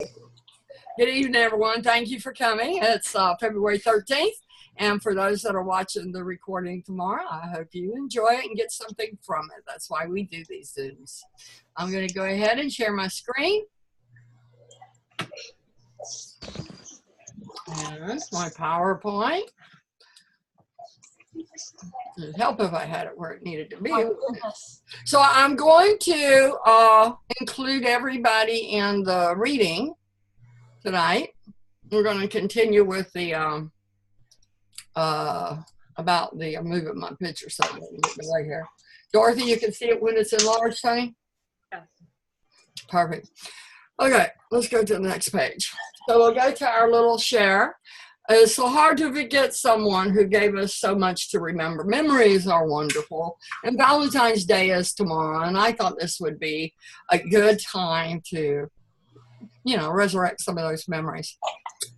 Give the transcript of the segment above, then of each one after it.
Good evening, everyone. Thank you for coming. It's February 13th. And for those that are watching the recording tomorrow, I hope you enjoy it and get something from it. That's why we do these Zooms. I'm going to go ahead and share my screen. And my PowerPoint. It'd help if I had it where it needed to be. So I'm going to include everybody in the reading tonight. We're going to continue with the about the I'm moving my picture so I don't get away here. Dorothy, you can see it when it's enlarged, honey? Yes. Perfect. Okay, let's go to the next page. So we'll go to our little share. It's so hard to forget someone who gave us so much to remember. Memories are wonderful, and Valentine's Day is tomorrow, and I thought this would be a good time to, resurrect some of those memories.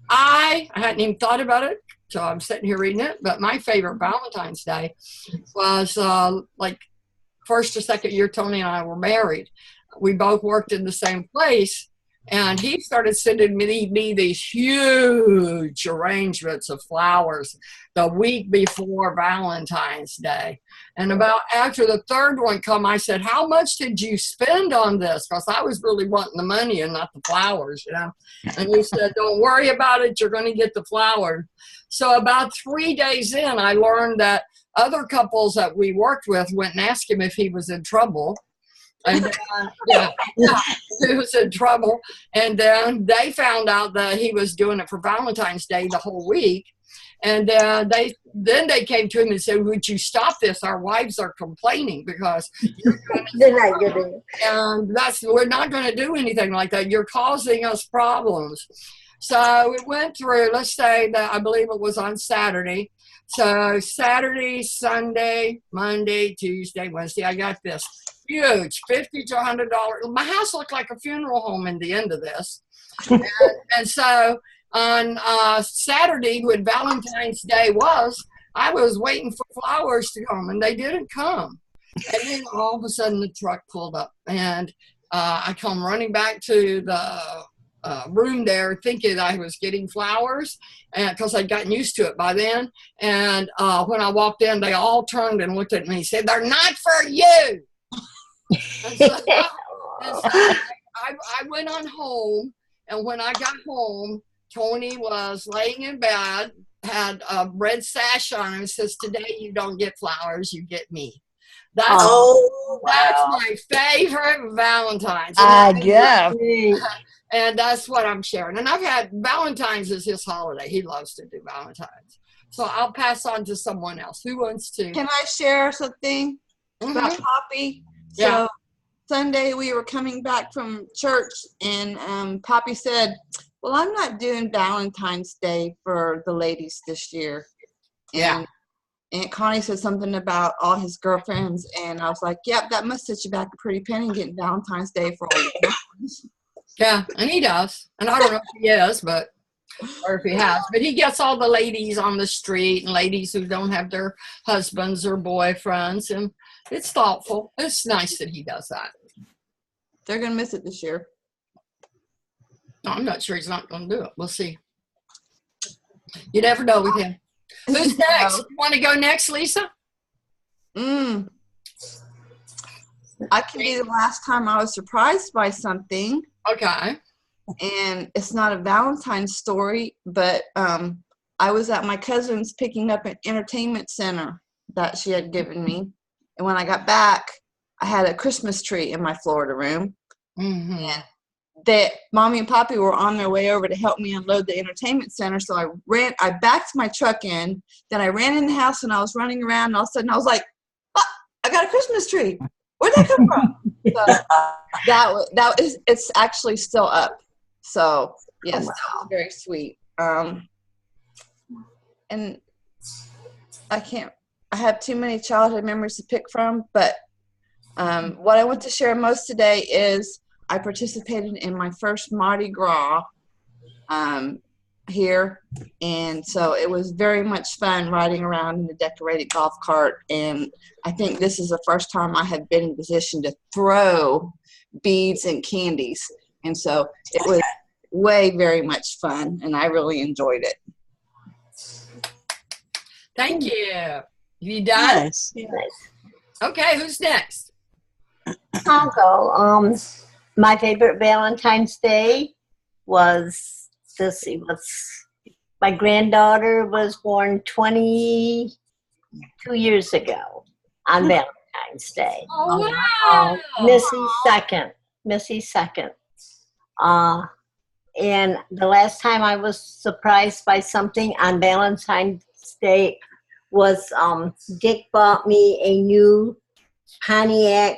I hadn't even thought about it, so I'm sitting here reading it, but my favorite Valentine's Day was like first or second year Tony and I were married. We both worked in the same place. And he started sending me these huge arrangements of flowers the week before Valentine's Day. And about after the third one come, I said, how much did you spend on this? Because I was really wanting the money and not the flowers, And he said, don't worry about it. You're going to get the flowers. So about 3 days in, I learned that other couples that we worked with went and asked him if he was in trouble. And he was in trouble. And then they found out that he was doing it for Valentine's Day the whole week. And they came to him and said, would you stop this? Our wives are complaining because they're not getting it. And we're not going to do anything like that. You're causing us problems. So it went through, let's say that I believe it was on Saturday. So Saturday, Sunday, Monday, Tuesday, Wednesday, I got this huge $50 to $100. My house looked like a funeral home in the end of this. And so on Saturday, when Valentine's Day was, I was waiting for flowers to come, and they didn't come. And then all of a sudden, the truck pulled up, and I come running back to the room there thinking I was getting flowers because I'd gotten used to it by then. And when I walked in, they all turned and looked at me and said, they're not for you. And so I went on home, and when I got home, Tony was laying in bed, had a red sash on him, and says, today you don't get flowers, you get me. That's my favorite Valentine's. I guess. And that's what I'm sharing. And I've had Valentine's is his holiday. He loves to do Valentine's. So I'll pass on to someone else. Who wants to? Can I share something about Poppy? Yeah. So Sunday we were coming back from church, and Poppy said, well, I'm not doing Valentine's Day for the ladies this year. Yeah. And Aunt Connie said something about all his girlfriends, and I was like, yep, that must set you back a pretty penny getting Valentine's Day for all your girlfriends. Yeah, and he does. And I don't know if he is, or if he has. But he gets all the ladies on the street and ladies who don't have their husbands or boyfriends. And it's thoughtful. It's nice that he does that. They're going to miss it this year. No, I'm not sure he's not going to do it. We'll see. You never know with him. Who's next? You want to go next, Lisa? I can be the last time I was surprised by something. Okay. And it's not a Valentine's story, but I was at my cousin's picking up an entertainment center that she had given me. And when I got back, I had a Christmas tree in my Florida room. Mm-hmm. And that Mommy and Poppy were on their way over to help me unload the entertainment center. So I backed my truck in, then I ran in the house and I was running around, and all of a sudden I was like, oh, I got a Christmas tree. Where'd that come from? So it's actually still up. So yes, that was very sweet. And I have too many childhood memories to pick from, but what I want to share most today is I participated in my first Mardi Gras here, and so it was very much fun riding around in the decorated golf cart, and I think this is the first time I have been in a position to throw beads and candies, and so way very much fun, and I really enjoyed it. Thank you. You done? Nice. Nice. Okay, who's next? I'll go. My favorite Valentine's Day was this. It was my granddaughter was born 22 years ago on Valentine's Day. Oh, wow. Missy second. And the last time I was surprised by something on Valentine's Day was Dick bought me a new Pontiac.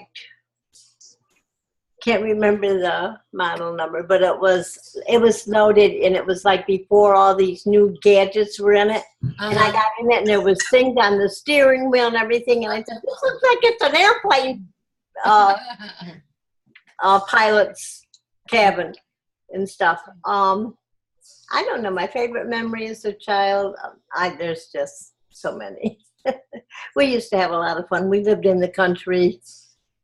Can't remember the model number, but it was loaded, and it was like before all these new gadgets were in it. And I got in it, and there was things on the steering wheel and everything. And I said, "This looks like it's an airplane pilot's cabin and stuff." I don't know. My favorite memory as a child, there's just so many. We used to have a lot of fun. We lived in the country.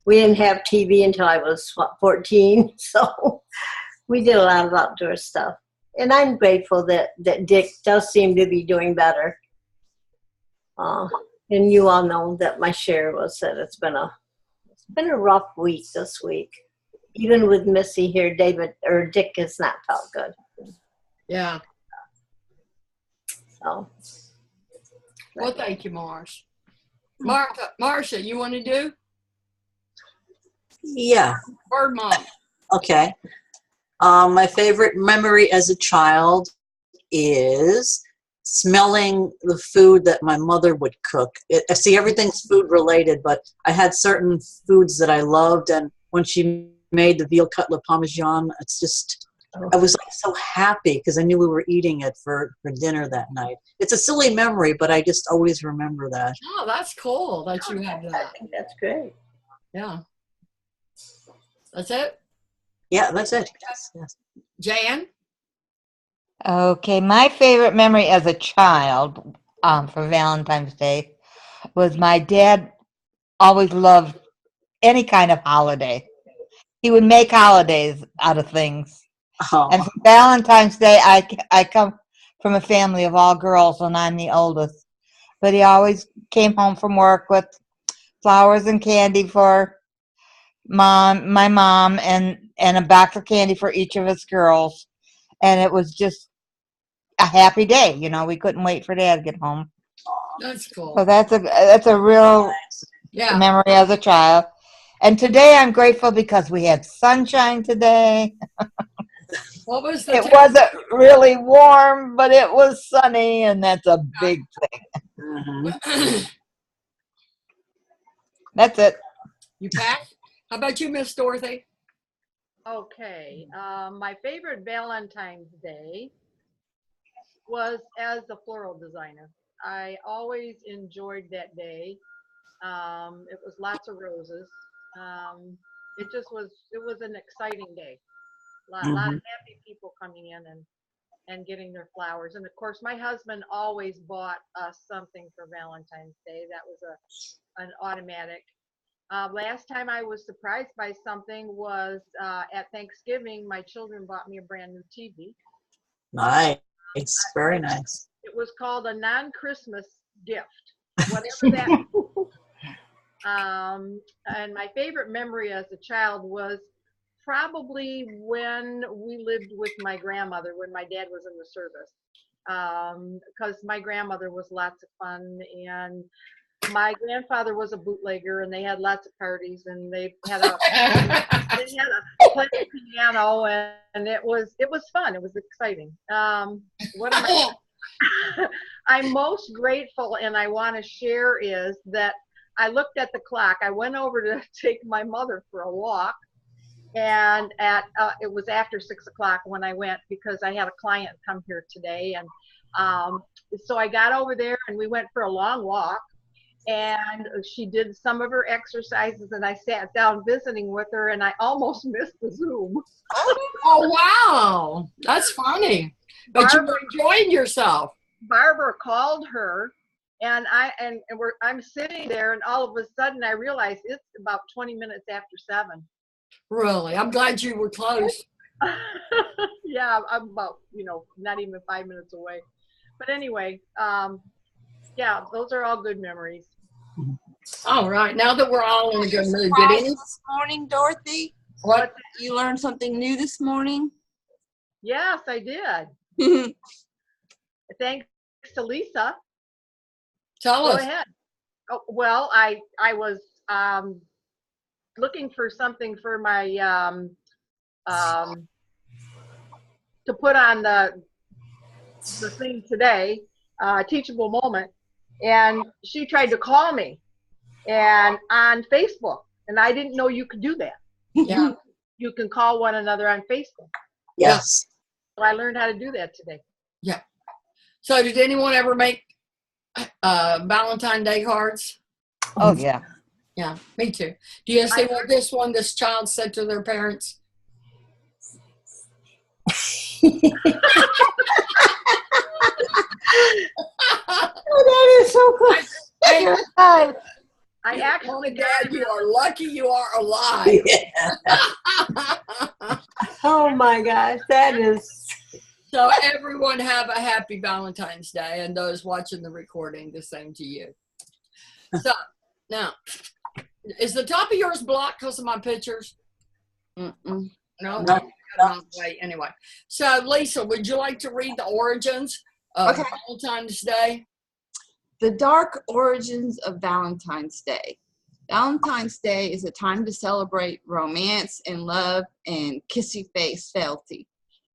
We didn't have TV until I was 14, so we did a lot of outdoor stuff. And I'm grateful that Dick does seem to be doing better. And you all know that my share was that it's been a rough week this week. Even with Missy here, Dick has not felt good. Yeah. So. Well, thank you, Marsh. Marcia, you want to do? Yeah. Word mom. Okay. My favorite memory as a child is smelling the food that my mother would cook. I see everything's food related, but I had certain foods that I loved, and when she made the veal cutlet parmesan, it's just, I was like so happy because I knew we were eating it for dinner that night. It's a silly memory, but I just always remember that. Oh, that's cool that you have I that. think that's great. Yeah. That's it? Yeah, that's it. Yes. Jan? Okay, my favorite memory as a child for Valentine's Day was my dad always loved any kind of holiday. He would make holidays out of things. Oh, And for Valentine's Day, I come from a family of all girls, and I'm the oldest. But he always came home from work with flowers and candy for my mom, and a box of candy for each of us girls. And it was just a happy day. You know, we couldn't wait for Dad to get home. That's cool. So that's a real Yeah. memory as a child. And today I'm grateful because we had sunshine today. What was the It wasn't really warm, but it was sunny, and that's a big thing. mhm. That's it. You packed? How about you, Miss Dorothy? Okay, my favorite Valentine's Day was as a floral designer. I always enjoyed that day. It was lots of roses. It was an exciting day. Lot of happy people coming in and getting their flowers. And of course, my husband always bought us something for Valentine's Day. That was an automatic. Last time I was surprised by something was at Thanksgiving. My children bought me a brand new TV. Nice. Very nice. It was called a non-Christmas gift, whatever that. And my favorite memory as a child was probably when we lived with my grandmother when my dad was in the service. Because my grandmother was lots of fun, and my grandfather was a bootlegger, and they had lots of parties, and they had a played piano, and it was fun. It was exciting. What am I? I'm most grateful, and I want to share is that I looked at the clock. I went over to take my mother for a walk, and it was after 6 o'clock when I went because I had a client come here today, and so I got over there and we went for a long walk. And she did some of her exercises, and I sat down visiting with her, and I almost missed the Zoom. Oh, wow. That's funny. But you were enjoying yourself. Barbara called her, and I'm sitting there, and all of a sudden I realized it's about 20 minutes after 7. Really? I'm glad you were close. Yeah, I'm about, not even 5 minutes away. But anyway, yeah, those are all good memories. All right. Now that we're all in a good mood, did Surprised any? this morning, Dorothy? What? You learned something new this morning? Yes, I did. Thanks to Lisa. Tell Go us. ahead. Oh, well, I was looking for something for my to put on the thing today, teachable moment, and she tried to call me and on Facebook, and I didn't know you could do that. Yeah. You can call one another on Facebook. Yes. So I learned how to do that today. Yeah. So did anyone ever make Valentine Day cards? Oh, yeah. Yeah, me too. Do you see what this child said to their parents? Oh, that is so cool. Hey, God. I Mom actually and Dad, you are lucky you are alive. Oh my gosh, that is. So everyone have a happy Valentine's Day, and those watching the recording, the same to you. So now, is the top of yours blocked because of my pictures? Mm-mm. No, No. Wait, anyway. So Lisa, would you like to read the origins of Okay. Valentine's Day? The dark origins of Valentine's Day. Valentine's Day is a time to celebrate romance and love and kissy face fealty.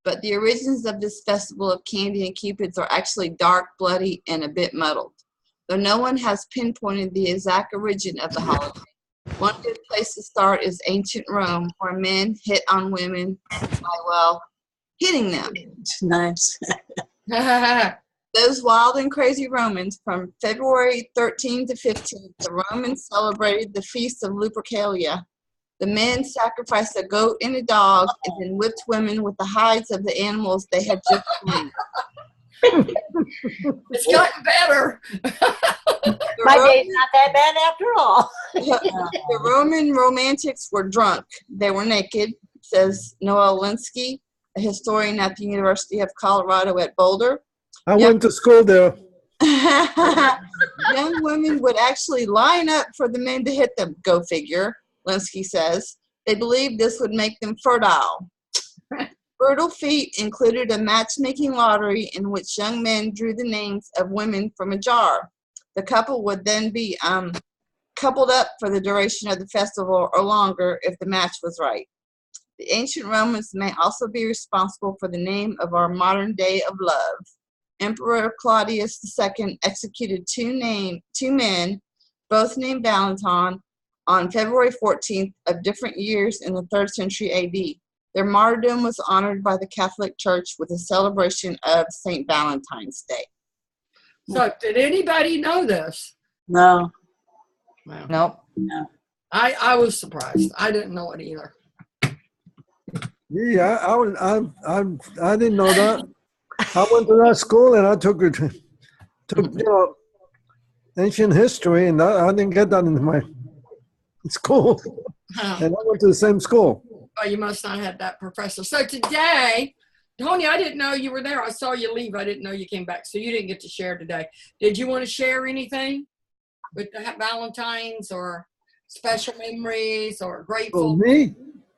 But the origins of this festival of candy and cupids are actually dark, bloody, and a bit muddled. Though no one has pinpointed the exact origin of the holiday, one good place to start is ancient Rome, where men hit on women by, well, hitting them. Nice. Those wild and crazy Romans, from February 13th to 15th, the Romans celebrated the Feast of Lupercalia. The men sacrificed a goat and a dog and then whipped women with the hides of the animals they had just slain. It's gotten better. My day's not that bad after all. The Roman romantics were drunk. They were naked, says Noel Linsky, a historian at the University of Colorado at Boulder. I went to school there. Young women would actually line up for the men to hit them, go figure, Linsky says. They believed this would make them fertile. Fertile feet included a matchmaking lottery in which young men drew the names of women from a jar. The couple would then be coupled up for the duration of the festival or longer if the match was right. The ancient Romans may also be responsible for the name of our modern day of love. Emperor Claudius II executed two men, both named Valentine, on February 14th of different years in the 3rd century AD. Their martyrdom was honored by the Catholic Church with a celebration of St. Valentine's Day. So did anybody know this? No. Well, Nope. No. I was surprised. I didn't know it either. Yeah, I didn't know that. I went to that school and I took ancient history, and I didn't get that in my school. Oh, And I went to the same school. well, you must not have that professor. So today, Tony, I didn't know you were there. I saw you leave. I didn't know you came back. So you didn't get to share today. Did you want to share anything with the Valentine's or special memories or For grateful? me,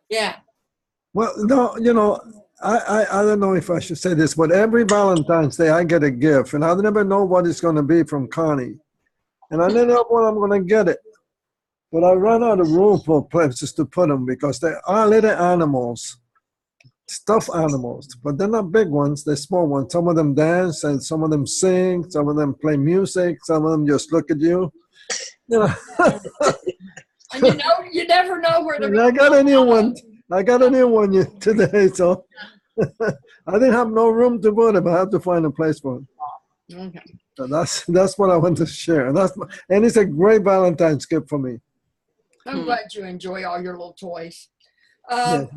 Yeah. well, no, I don't know if I should say this, but every Valentine's Day I get a gift, and I never know what it's going to be from Connie, and I never know when I'm going to get it. But I run out of room for places to put them because they are little animals, stuffed animals, but they're not big ones. They're small ones. Some of them dance, and some of them sing. Some of them play music. Some of them just look at you. You know. And you never know where And they're I got a new one. I got a new one today, so I didn't have no room to put them. I have to find a place for them. Okay. So that's what I want to share. And it's a great Valentine's gift for me. I'm glad you enjoy all your little toys. Yes.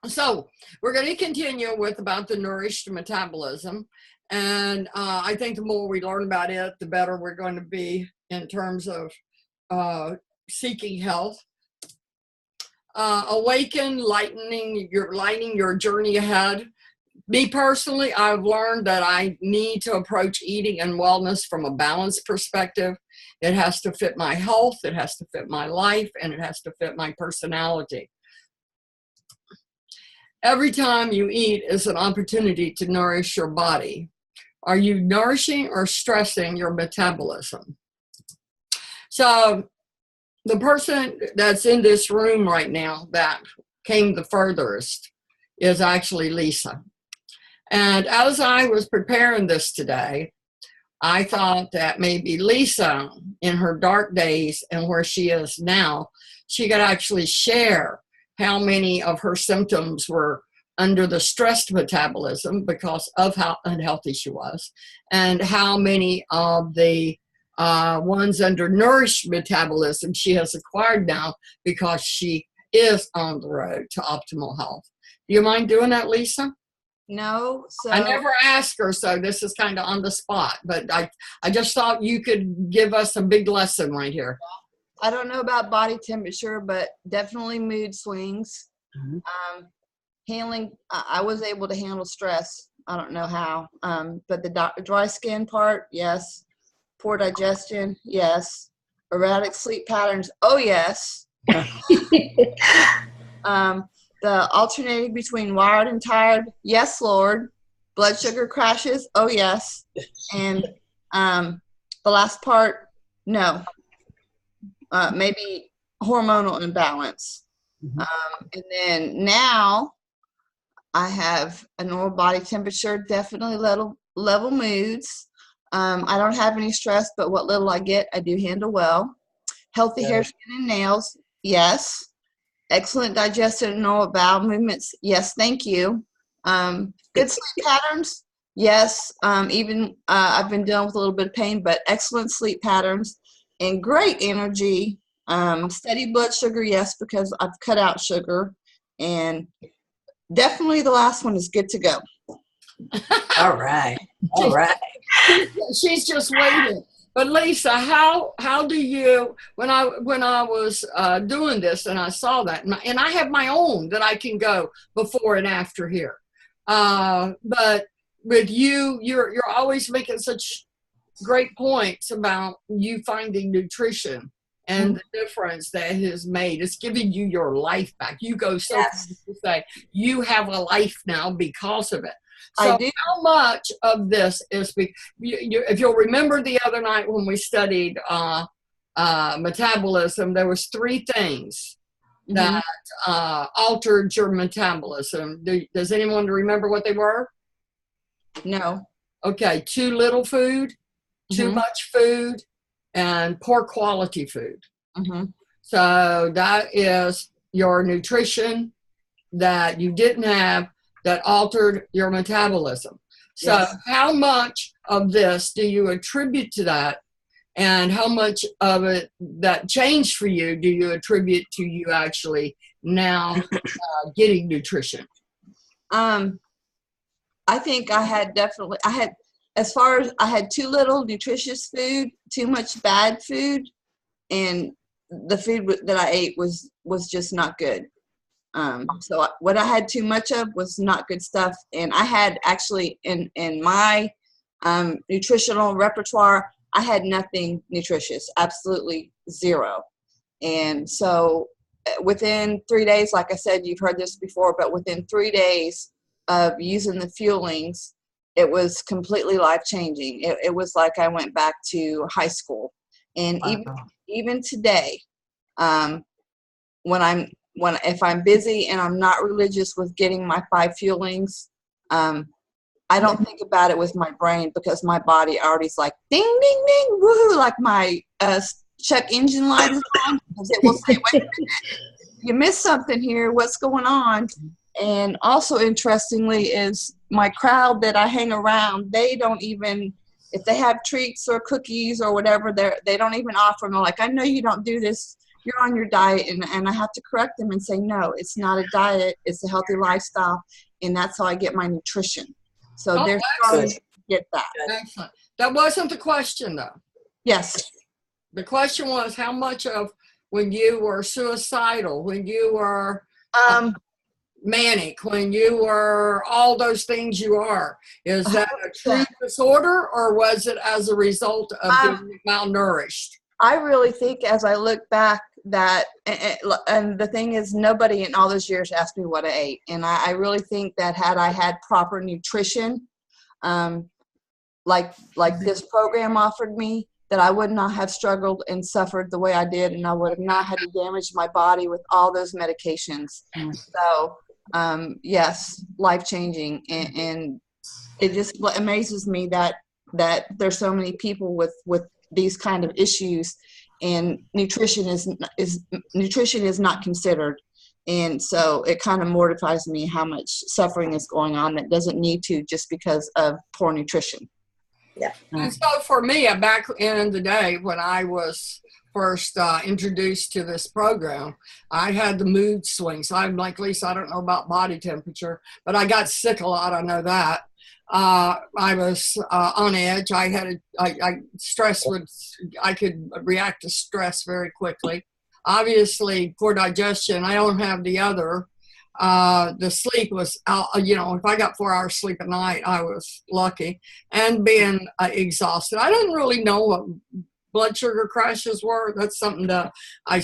So we're going to continue with about the nourished metabolism. And I think the more we learn about it, the better we're going to be in terms of seeking health. awaken, lighting your journey ahead. Me personally, I've learned that I need to approach eating and wellness from a balanced perspective. It has to fit my health, it has to fit my life, and it has to fit my personality. Every time you eat is an opportunity to nourish your body. Are you nourishing or stressing your metabolism? So the person that's in this room right now that came the furthest is actually Lisa. And as I was preparing this today, I thought that maybe Lisa, in her dark days and where she is now, she could actually share how many of her symptoms were under the stressed metabolism because of how unhealthy she was, and how many of the ones under nourished metabolism she has acquired now because she is on the road to optimal health. Do you mind doing that, Lisa? No, so I never asked her, so this is kind of on the spot, but I just thought you could give us a big lesson right here. I don't know about body temperature, but definitely mood swings. Handling, I was able to handle stress. I don't know how, but the dry skin part, yes. Poor digestion, yes. Erratic sleep patterns, oh yes. The alternating between wired and tired, yes, Lord. Blood sugar crashes, oh yes. And the last part, no. Maybe hormonal imbalance. And then now I have a normal body temperature, definitely level moods. I don't have any stress, but what little I get, I do handle well. Healthy hair, skin, and nails, yes. Excellent digestion and normal bowel movements, yes, thank you. Good sleep patterns, yes. Even I've been dealing with a little bit of pain, but excellent sleep patterns and great energy. Steady blood sugar, yes, because I've cut out sugar. And definitely the last one is good to go. All right. All right. She's just waiting. But Lisa, how do you, when I was doing this and I saw that, and I have my own that I can go before and after here. But with you, you're always making such great points about you finding nutrition and the difference that it has made. It's giving you your life back. You go so far to say you have a life now because of it. So how much of this is, if you'll remember the other night when we studied metabolism, there was 3 things that altered your metabolism. Does anyone remember what they were? No. Okay, too little food, too much food, and poor quality food. So that is your nutrition that you didn't have that altered your metabolism. So how much of this do you attribute to that? And how much of it that changed for you do you attribute to you actually now getting nutrition? I think I had as far as I had too little nutritious food, too much bad food, and the food that I ate was just not good. So what I had too much of was not good stuff. And I had actually in my nutritional repertoire, I had nothing nutritious, absolutely zero. And so within 3 days, like I said, you've heard this before, but within 3 days of using the fuelings, it was completely life-changing. It was like I went back to high school. And even today, if I'm busy and I'm not religious with getting my 5 fuelings, I don't think about it with my brain because my body already's like ding, ding, ding, woohoo, like my check engine light is on because it will say, wait a minute, you missed something here, what's going on? And also interestingly is my crowd that I hang around, they don't even, if they have treats or cookies or whatever, they don't even offer them. They're like, I know you don't do this, you're on your diet, and I have to correct them and say, no, it's not a diet, it's a healthy lifestyle, and that's how I get my nutrition. So they're starting to get that. Excellent. That wasn't the question, though. Yes. The question was how much of when you were suicidal, when you were Um, manic, when you were all those things you are? Is that a true disorder, or was it as a result of being malnourished? I really think as I look back that, and the thing is, nobody in all those years asked me what I ate. And I really think that had I had proper nutrition, like this program offered me, that I would not have struggled and suffered the way I did, and I would have not had to damage my body with all those medications. So, yes, life-changing. And it just amazes me that there's so many people with these kind of issues, and nutrition is not considered. And so it kind of mortifies me how much suffering is going on that doesn't need to, just because of poor nutrition. Yeah. And so for me, back in the day when I was first introduced to this program, I had the mood swings. I'm like, Lisa, I don't know about body temperature, but I got sick a lot. I know that. I was on edge. Stress I could react to stress very quickly. Obviously, poor digestion. I don't have the other. The sleep was out, if I got 4 hours sleep a night, I was lucky. And being exhausted. I didn't really know what blood sugar crashes were. That's something that I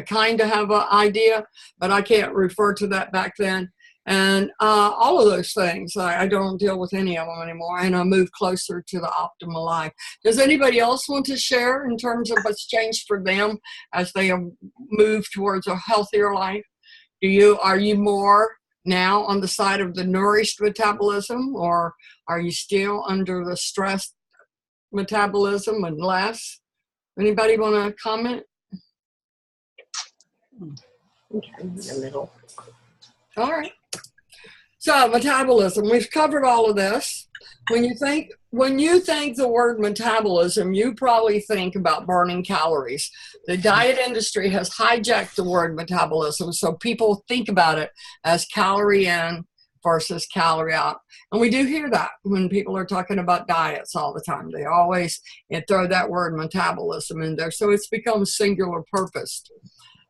kind of have an idea, but I can't refer to that back then. And all of those things, I don't deal with any of them anymore, and I move closer to the optimal life. Does anybody else want to share in terms of what's changed for them as they have moved towards a healthier life? Are you more now on the side of the nourished metabolism, or are you still under the stressed metabolism and less? Anybody want to comment? Okay, in the middle. All right. So metabolism, we've covered all of this. When you think the word metabolism, you probably think about burning calories. The diet industry has hijacked the word metabolism, so people think about it as calorie in versus calorie out. And we do hear that when people are talking about diets all the time. They always throw that word metabolism in there, so it's become singular purposed.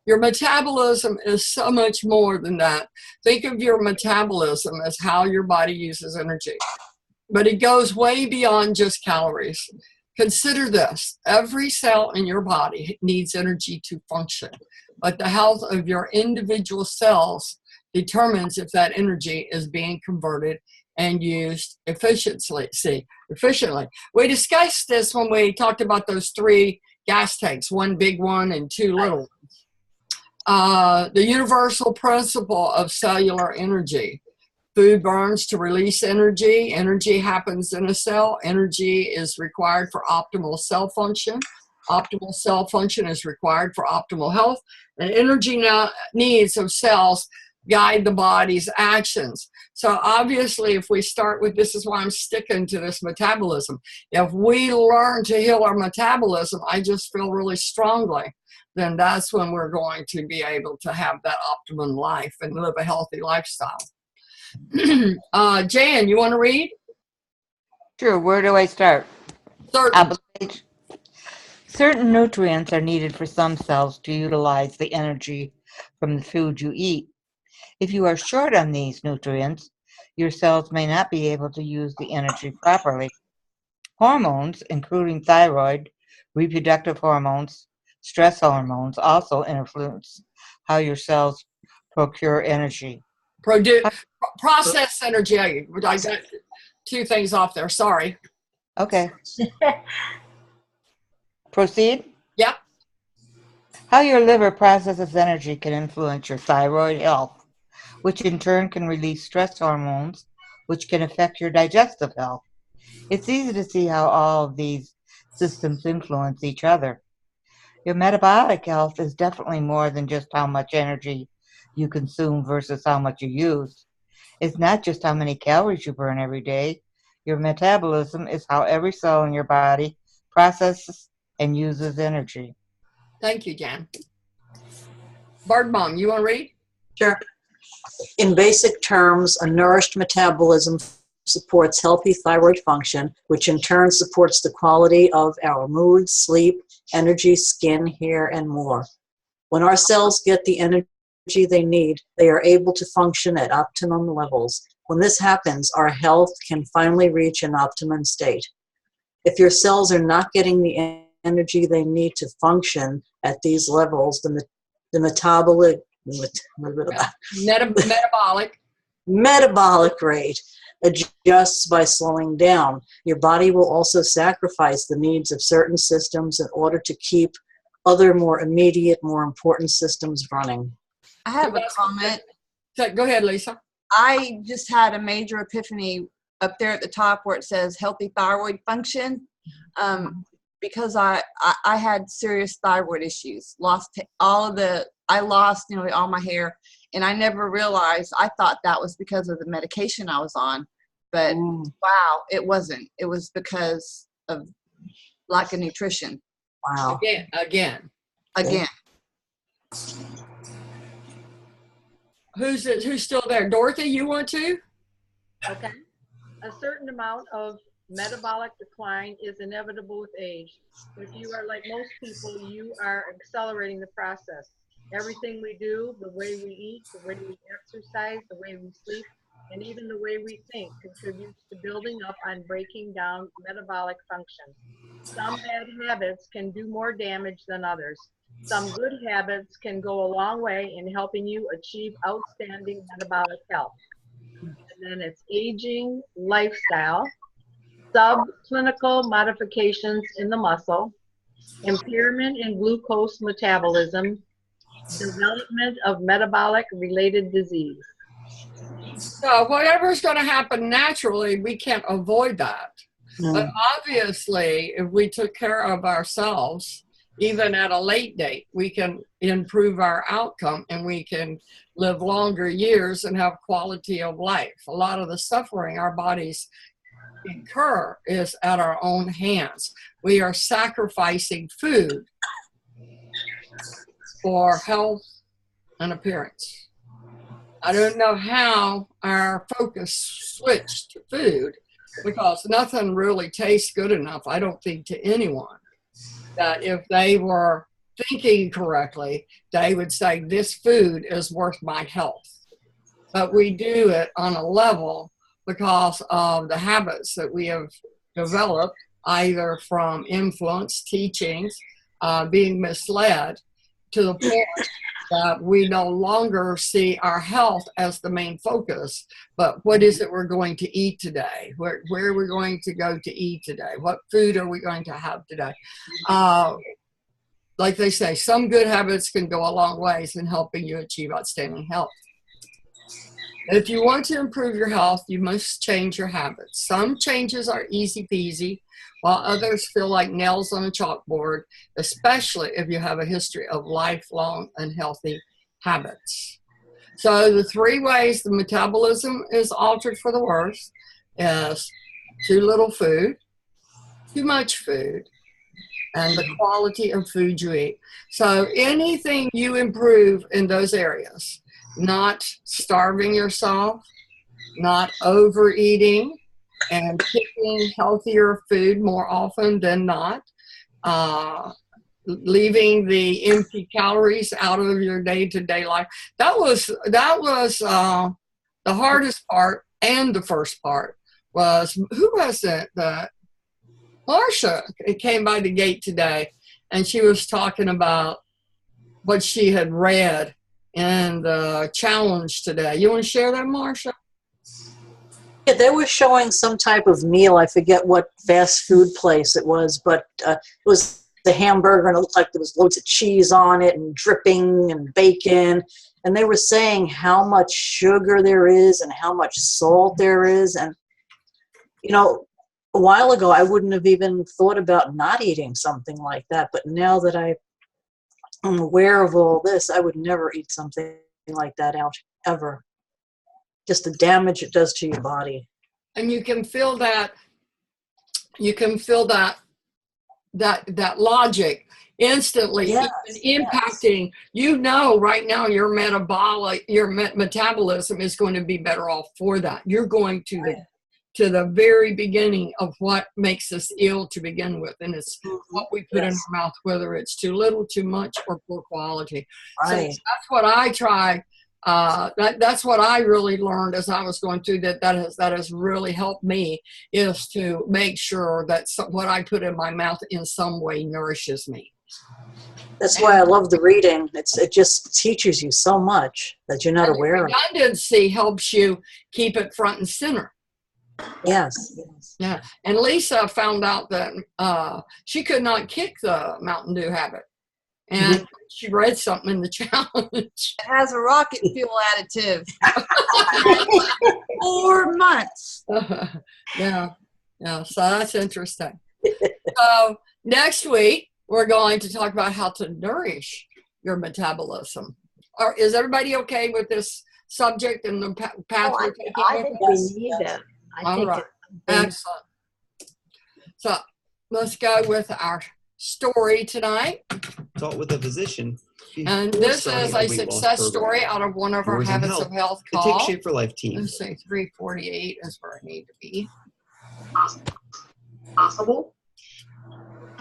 Your metabolism is so much more than that. Think of your metabolism as how your body uses energy. But it goes way beyond just calories. Consider this. Every cell in your body needs energy to function. But the health of your individual cells determines if that energy is being converted and used efficiently. We discussed this when we talked about those 3 gas tanks, 1 big one and 2 little. The universal principle of cellular energy. Food burns to release energy. Energy happens in a cell. Energy is required for optimal cell function. Optimal cell function is required for optimal health. And energy needs of cells guide the body's actions. So obviously, if we start with, this is why I'm sticking to this metabolism. If we learn to heal our metabolism, I just feel really strongly, then that's when we're going to be able to have that optimum life and live a healthy lifestyle. Jan, you want to read? Sure, where do I start? Certainly. Certain nutrients are needed for some cells to utilize the energy from the food you eat. If you are short on these nutrients, your cells may not be able to use the energy properly. Hormones, including thyroid, reproductive hormones, stress hormones, also influence how your cells procure energy. Process energy. I got 2 things off there. Sorry. Okay. Proceed? Yep. How your liver processes energy can influence your thyroid health, which in turn can release stress hormones, which can affect your digestive health. It's easy to see how all of these systems influence each other. Your metabolic health is definitely more than just how much energy you consume versus how much you use. It's not just how many calories you burn every day. Your metabolism is how every cell in your body processes and uses energy. Thank you, Jan. Bird Mom, you want to read? Sure. In basic terms, a nourished metabolism supports healthy thyroid function, which in turn supports the quality of our mood, sleep, energy, skin, hair, and more. When our cells get the energy they need, they are able to function at optimum levels. When this happens, our health can finally reach an optimum state. If your cells are not getting the energy they need to function at these levels, the metabolic rate adjusts by slowing down. Your body will also sacrifice the needs of certain systems in order to keep other more immediate, more important systems running. I have a comment. Go ahead, Lisa. I just had a major epiphany up there at the top where it says healthy thyroid function, because I had serious thyroid issues. I lost all my hair, and I never realized. I thought that was because of the medication I was on, but wow, it wasn't. It was because of lack of nutrition. Wow. Again. Who's still there? Dorothy, you want to? Okay. A certain amount of metabolic decline is inevitable with age. If you are like most people, you are accelerating the process. Everything we do, the way we eat, the way we exercise, the way we sleep, and even the way we think contributes to building up on breaking down metabolic function. Some bad habits can do more damage than others. Some good habits can go a long way in helping you achieve outstanding metabolic health. And then it's aging, lifestyle, subclinical modifications in the muscle, impairment in glucose metabolism, development of metabolic related disease. So whatever's going to happen naturally, we can't avoid that. But obviously, if we took care of ourselves, even at a late date, we can improve our outcome and we can live longer years and have quality of life. A lot of the suffering our bodies incur is at our own hands. We are sacrificing food for health and appearance. I don't know how our focus switched to food, because nothing really tastes good enough, I don't think, to anyone, that if they were thinking correctly, they would say this food is worth my health. But we do it on a level because of the habits that we have developed, either from influence, teachings, being misled, to the point that we no longer see our health as the main focus, but what is it we're going to eat today? Where are we going to go to eat today? What food are we going to have today? Like they say, some good habits can go a long ways in helping you achieve outstanding health. If you want to improve your health, you must change your habits. Some changes are easy peasy, while others feel like nails on a chalkboard, especially if you have a history of lifelong unhealthy habits. So the 3 ways the metabolism is altered for the worse is too little food, too much food, and the quality of food you eat. So anything you improve in those areas, not starving yourself, not overeating, and picking healthier food more often than not, leaving the empty calories out of your day-to-day life. That was the hardest part, and the first part was, who was it? Marsha came by the gate today, and she was talking about what she had read in the challenge today. You want to share that, Marsha? Yeah, they were showing some type of meal. I forget what fast food place it was, but it was the hamburger, and it looked like there was loads of cheese on it and dripping and bacon. And they were saying how much sugar there is and how much salt there is. And, a while ago, I wouldn't have even thought about not eating something like that. But now that I'm aware of all this, I would never eat something like that out, ever. Just the damage it does to your body. And you can feel that that logic instantly, yes, impacting, right now your metabolism is going to be better off for that. You're going to to the very beginning of what makes us ill to begin with. And it's what we put in Yes. our mouth, whether it's too little, too much, or poor quality. So Right. that's what I try. That's what I really learned as I was going through that has really helped me, is to make sure that what I put in my mouth in some way nourishes me. That's why I love the reading. It just teaches you so much that you're not And aware of. redundancy helps you keep it front and center. Yes. Yeah. And Lisa found out that she could not kick the Mountain Dew habit. And she read something in the challenge. It has a rocket fuel additive. 4 months. Yeah. So that's interesting. So next week, we're going to talk about how to nourish your metabolism. Is everybody okay with this subject and the path Oh, we're taking? I think we need it. I All think right. it's Excellent. So let's go with our story tonight. Talk with a physician. And before this starting is a a weight loss success program. story out of one of our Yours in Habits Health. of Health The Take call. Shape for Life team. Let's see, 348 is where I need to be. Possible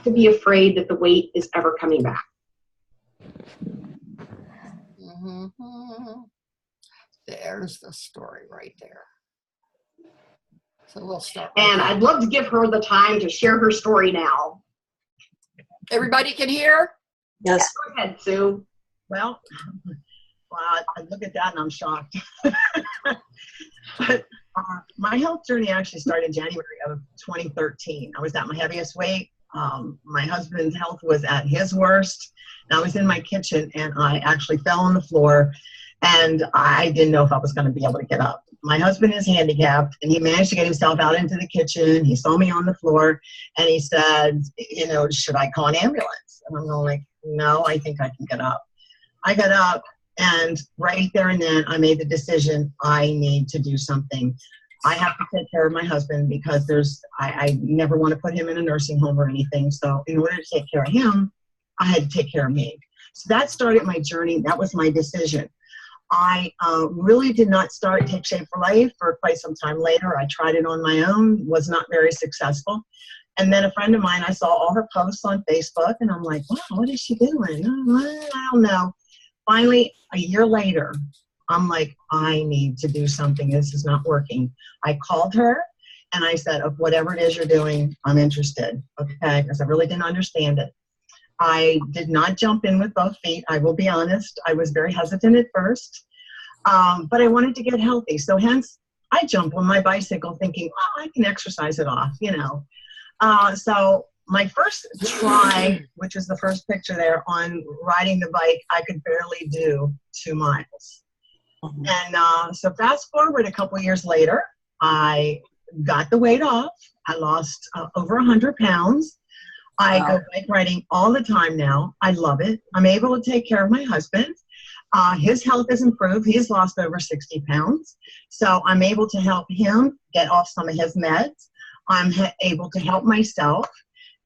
to be afraid that the weight is ever coming back. Mm-hmm. There's the story right there. So we'll start. And right I'd love to give her the time to share her story now. Everybody can hear? Yes. Go ahead, Sue. Well, I look at that and I'm shocked. But my health journey actually started in January of 2013. I was at my heaviest weight. My husband's health was at his worst. And I was in my kitchen and I actually fell on the floor and I didn't know if I was going to be able to get up. My husband is handicapped and he managed to get himself out into the kitchen. He saw me on the floor and he said, you know, should I call an ambulance? And I'm going like, no, I think I can get up. I got up and right there and then I made the decision, I need to do something. I have to take care of my husband because I never want to put him in a nursing home or anything. So in order to take care of him, I had to take care of me. So that started my journey. That was my decision. I really did not start Take Shape for Life for quite some time later. I tried it on my own, was not very successful. And then a friend of mine, I saw all her posts on Facebook and I'm like, wow, what is she doing? I don't know. Finally, a year later, I'm like, I need to do something. This is not working. I called her and I said, of whatever it is you're doing, I'm interested. Okay, because I really didn't understand it. I did not jump in with both feet. I will be honest. I was very hesitant at first, but I wanted to get healthy. So hence, I jumped on my bicycle thinking, oh, I can exercise it off, you know. So my first try, which is the first picture there, on riding the bike, I could barely do 2 miles. And so fast forward a couple years later, I got the weight off. I lost over 100 pounds. I go bike riding all the time now. I love it. I'm able to take care of my husband. His health has improved. He's lost over 60 pounds. So I'm able to help him get off some of his meds. I'm able to help myself.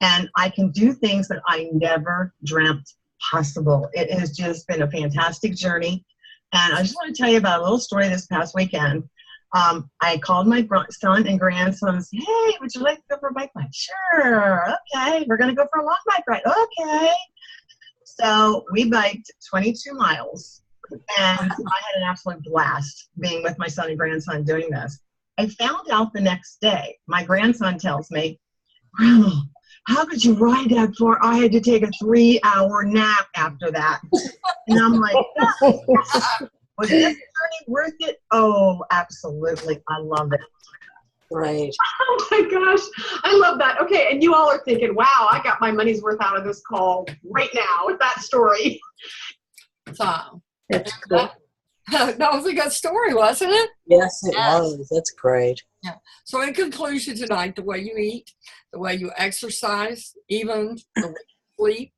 And I can do things that I never dreamt possible. It has just been a fantastic journey. And I just want to tell you about a little story this past weekend. I called my son and grandson and said, hey, would you like to go for a bike ride? Sure. Okay. We're going to go for a long bike ride. Okay. So we biked 22 miles. And I had an absolute blast being with my son and grandson doing this. I found out the next day, my grandson tells me, Grandma, how could you ride that far? I had to take a 3-hour nap after that. And I'm like, was this journey worth it? Oh, absolutely. I love it. Right. Oh my gosh, I love that. Okay, and you all are thinking, wow, I got my money's worth out of this call right now with that story. So That's cool. that was a good story, wasn't it? Yes, it was. That's great. Yeah. So in conclusion tonight, the way you eat, the way you exercise, even the way you sleep,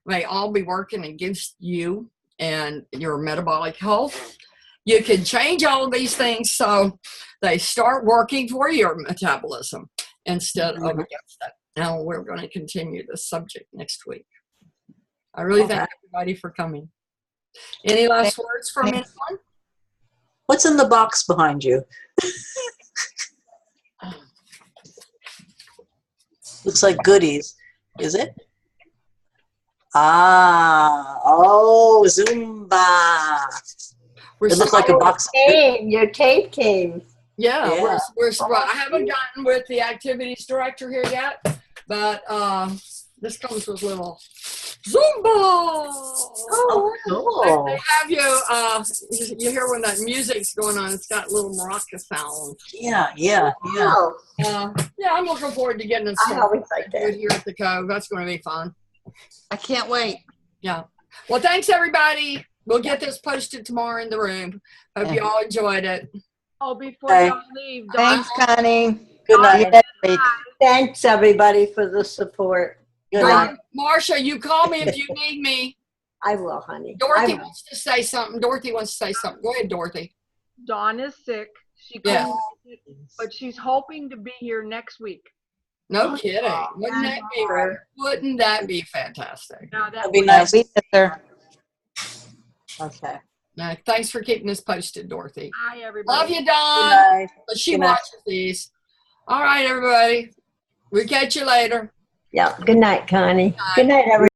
may all be working against you and your metabolic health. You can change all of these things so they start working for your metabolism instead of against it. Now we're going to continue this subject next week. I really thank everybody for coming. Any last words from anyone? What's in the box behind you? Looks like goodies. Is it? Oh, Zumba. It looks like a box. Your tape came. Yeah, Yeah. I haven't gotten with the activities director here yet, but this comes with little Zumba. Oh, cool. They have you hear when that music's going on, it's got little maraca sound. Yeah. Oh, Yeah, I'm looking forward to getting it I started always like that. here at the Cove. That's going to be fun. I can't wait. Yeah. Well, thanks, everybody. We'll get this posted tomorrow in the room. Hope you all enjoyed it. Oh, before Okay. y'all leave, Dawn, Thanks, Connie. Good See you night. next week. Thanks, everybody, for the support. Good night. Marcia, you call me if you need me. I will, honey. Dorothy wants to say something. Go ahead, Dorothy. Dawn is sick. She Yeah. couldn't make it, but she's hoping to be here next week. No kidding. Wouldn't that be fantastic? Now that That'd be would- nice. We miss her. Okay. No, thanks for keeping us posted, Dorothy. Hi, everybody. Love you, Good Dawn. night. But she Good night. watches these. All right, everybody. We'll catch you later. Yeah. Good night, Connie. Good night, everybody.